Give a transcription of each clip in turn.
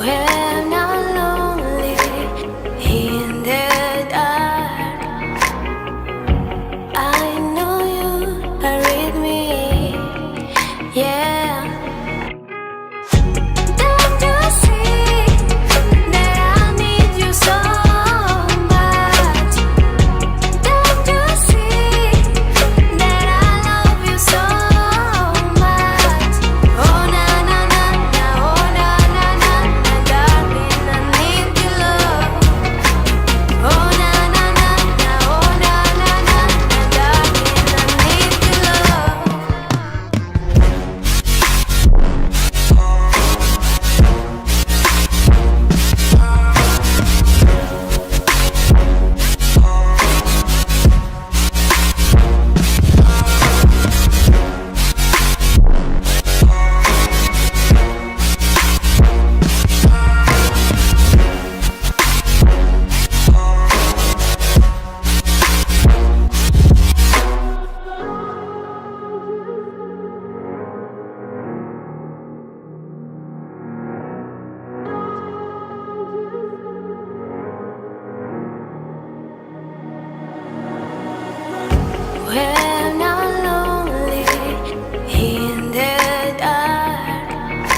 When I'm lonely in the dark, I know you are with me. Yeah. Don't you see that I need you so much? Don't you see that I love you so much? Oh na na na na, oh na na na na, darling, I need your love. Oh na na na na, oh na na na na, darling, I need your love. When I'm lonely in the dark,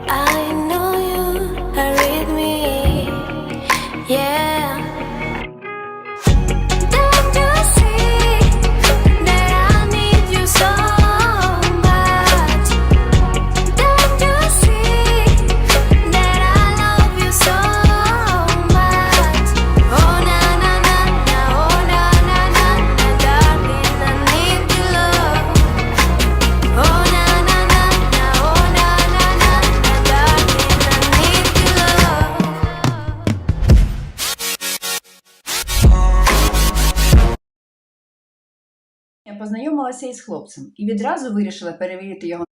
I know you are with me. Yeah. Don't you see that I need you so much? Don't you see that I love you so much? Oh na na na na, oh na na na na, darling, I need your love. Oh na na na na, oh na na na na, darling, I need your love. Я познайомилася із хлопцем і відразу вирішила перевірити його